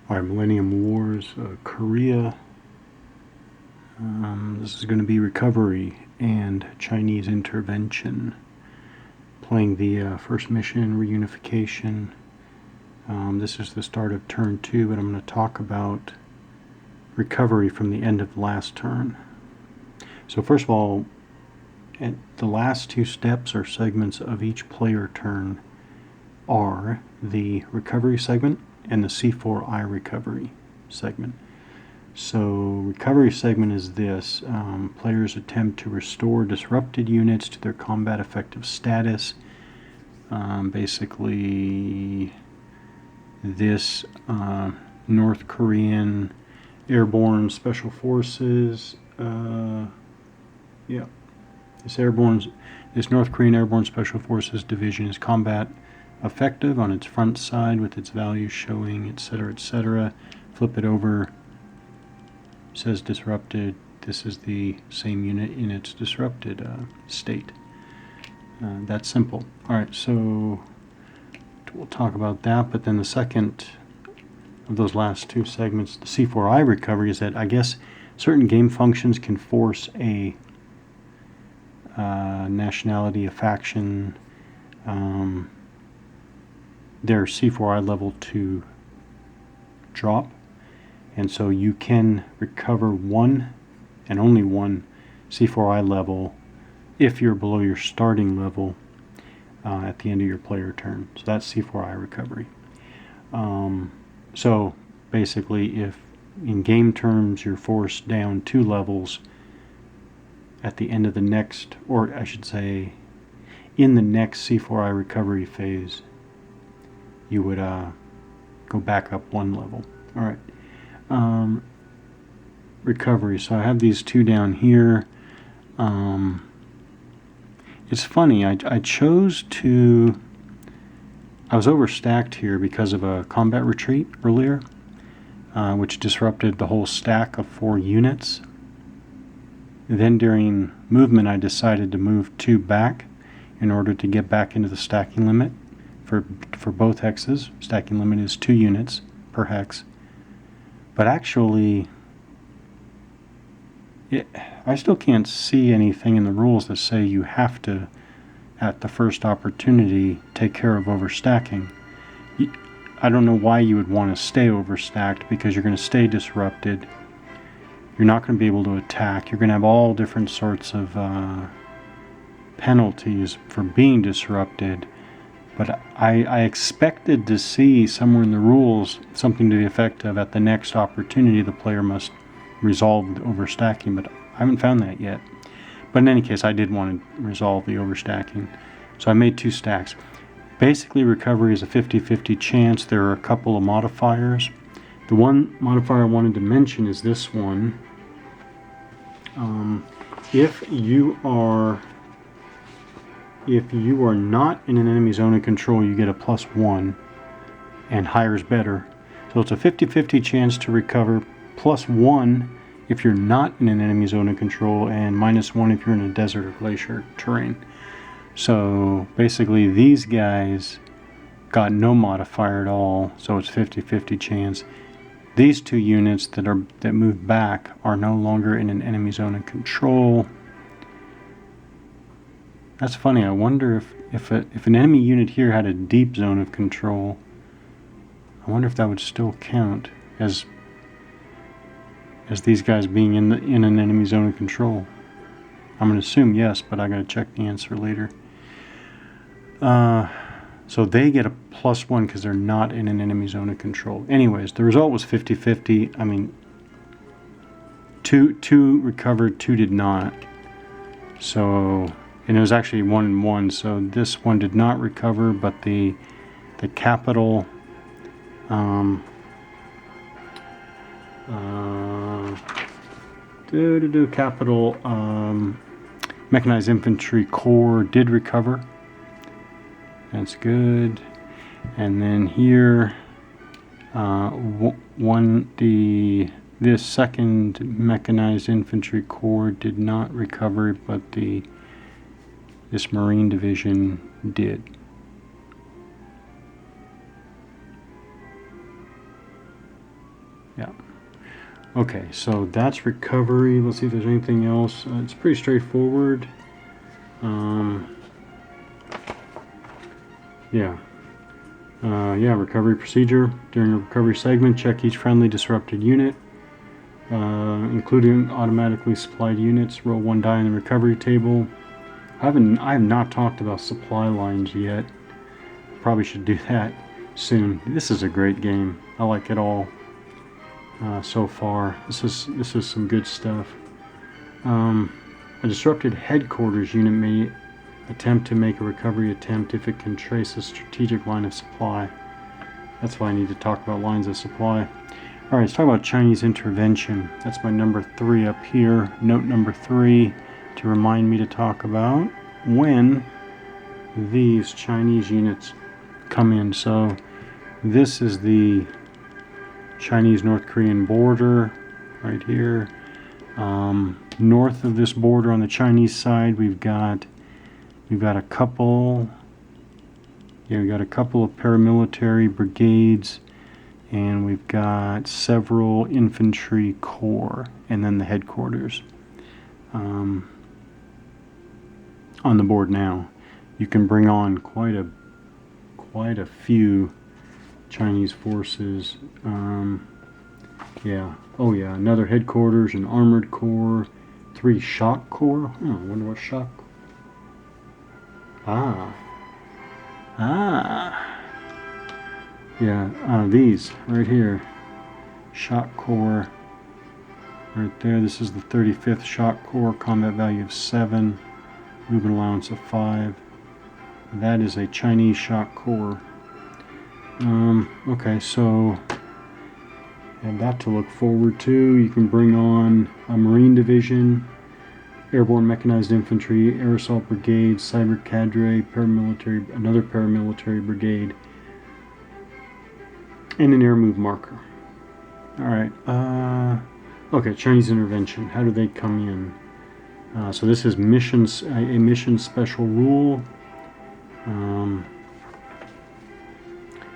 All right, Millennium Wars, Korea. This is going to be recovery and Chinese intervention. Playing the first mission, reunification. This is the start of turn 2, but I'm going to talk about recovery from the end of last turn. So first of all, the last 2 steps or segments of each player turn are the recovery segment and the C4I recovery segment. So recovery segment is this. Players attempt to restore disrupted units to their combat effective status. Basically, this North Korean Airborne Special Forces, this North Korean Airborne Special Forces division is combat effective on its front side with its values showing, etc., etc. Flip it over. Says disrupted. This is the same unit in its disrupted state. That's simple. Alright, so we'll talk about that, but then the second of those last 2 segments, the C4I recovery, is that I guess certain game functions can force a nationality, a faction, their C4I level to drop. And so you can recover 1 and only 1 C4I level if you're below your starting level at the end of your player turn. So that's C4I recovery. So basically, if in game terms you're forced down 2 levels at the end of the next, or I should say, in the next C4I recovery phase, you would go back up 1 level. All right. Recovery. So I have these 2 down here. It's funny. I chose to. I was overstacked here because of a combat retreat earlier, which disrupted the whole stack of 4 units. Then during movement, I decided to move 2 back in order to get back into the stacking limit for both hexes. Stacking limit is 2 units per hex. But actually, I still can't see anything in the rules that say you have to, at the first opportunity, take care of overstacking. I don't know why you would want to stay overstacked, because you're going to stay disrupted. You're not going to be able to attack. You're going to have all different sorts of penalties for being disrupted. But I expected to see somewhere in the rules something to the effect of, at the next opportunity the player must resolve the overstacking, but I haven't found that yet. But in any case, I did want to resolve the overstacking. So I made 2 stacks. Basically, recovery is a 50-50 chance. There are a couple of modifiers. The one modifier I wanted to mention is this one. If you are not in an enemy zone of control, you get a +1, and higher is better. So it's a 50-50 chance to recover, +1 if you're not in an enemy zone of control, and -1 if you're in a desert or glacier terrain. So basically, these guys got no modifier at all, so it's 50-50 chance. These 2 units that move back are no longer in an enemy zone of control. That's funny. I wonder if an enemy unit here had a deep zone of control, I wonder if that would still count as these guys being in an enemy zone of control. I'm going to assume yes, but I got to check the answer later. So they get a +1 because they're not in an enemy zone of control. Anyways, the result was 50-50. I mean, two recovered, 2 did not. So, and it was actually 1 and 1. So this one did not recover, but the capital capital Mechanized Infantry Corps did recover. That's good. And then here, this second Mechanized Infantry Corps did not recover, but this Marine Division did. Yeah. Okay, so that's recovery. Let's see if there's anything else. It's pretty straightforward. Yeah. Yeah, recovery procedure. During a recovery segment, check each friendly disrupted unit, including automatically supplied units. Roll 1 die in the recovery table. I have not talked about supply lines yet. Probably should do that soon. This is a great game. I like it all so far. This is some good stuff. A disrupted headquarters unit may attempt to make a recovery attempt if it can trace a strategic line of supply. That's why I need to talk about lines of supply. Alright, let's talk about Chinese intervention. That's my number 3 up here. Note number 3 to remind me to talk about when these Chinese units come in. So this is the Chinese-North Korean border right here. North of this border on the Chinese side, we've got a couple. Yeah, we got a couple of paramilitary brigades, and we've got several infantry corps, and then the headquarters on the board now. You can bring on quite a few Chinese forces. Yeah. Oh yeah, another headquarters, an armored corps, 3 shock corps. I wonder what shock. Yeah, these right here. Shock corps. Right there. This is the 35th shock corps, combat value of 7, movement allowance of 5. That is a Chinese shock corps. Okay, so have that to look forward to. You can bring on a Marine Division, Airborne Mechanized Infantry, Air Assault Brigade, Cyber Cadre, paramilitary, another paramilitary brigade, and an air move marker. Alright, okay, Chinese intervention. How do they come in? So this is a mission special rule.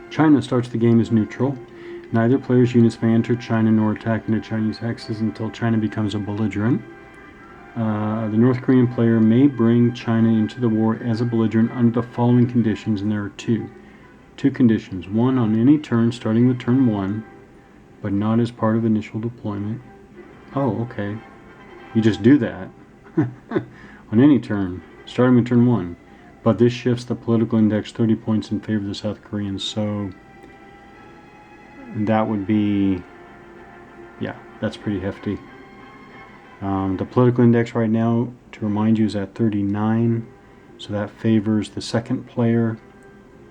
China starts the game as neutral. Neither player's units may enter China nor attack into Chinese hexes until China becomes a belligerent. The North Korean player may bring China into the war as a belligerent under the following conditions, and there are two conditions. 1, on any turn starting with turn 1, but not as part of initial deployment. Oh, okay. You just do that. On any turn, starting with turn 1. But this shifts the political index 30 points in favor of the South Koreans, so that would be, yeah, that's pretty hefty. The political index right now, to remind you, is at 39, so that favors the second player.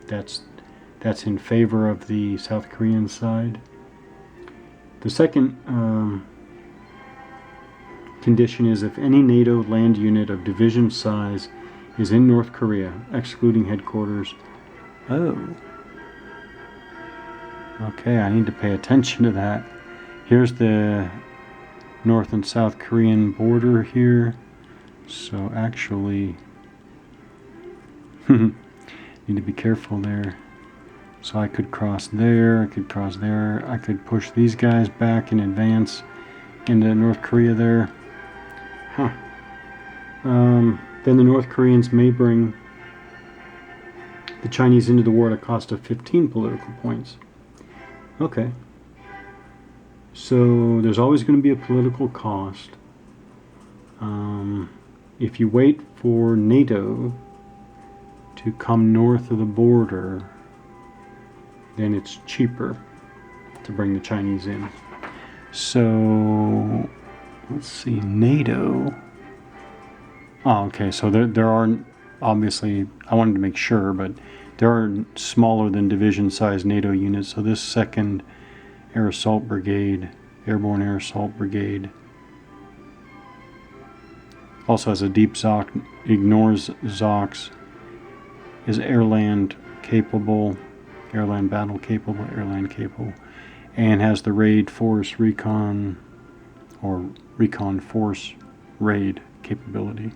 That's in favor of the South Korean side. The second condition is if any NATO land unit of division size is in North Korea, excluding headquarters. Oh. Okay, I need to pay attention to that. Here's the North and South Korean border here. So actually, need to be careful there. So I could cross there, I could cross there, I could push these guys back in advance into North Korea there. Huh. Then the North Koreans may bring the Chinese into the war at a cost of 15 political points. Okay. So there's always going to be a political cost. If you wait for NATO to come north of the border, then it's cheaper to bring the Chinese in. So let's see, NATO. Oh, okay, so there are, obviously, I wanted to make sure, but there are smaller than division-sized NATO units. So this 2nd Air Assault Brigade, Airborne Air Assault Brigade, also has a deep ZOC, ignores ZOCs, is airland capable, airland battle capable, airland capable, and has the raid force recon, or recon force raid capability.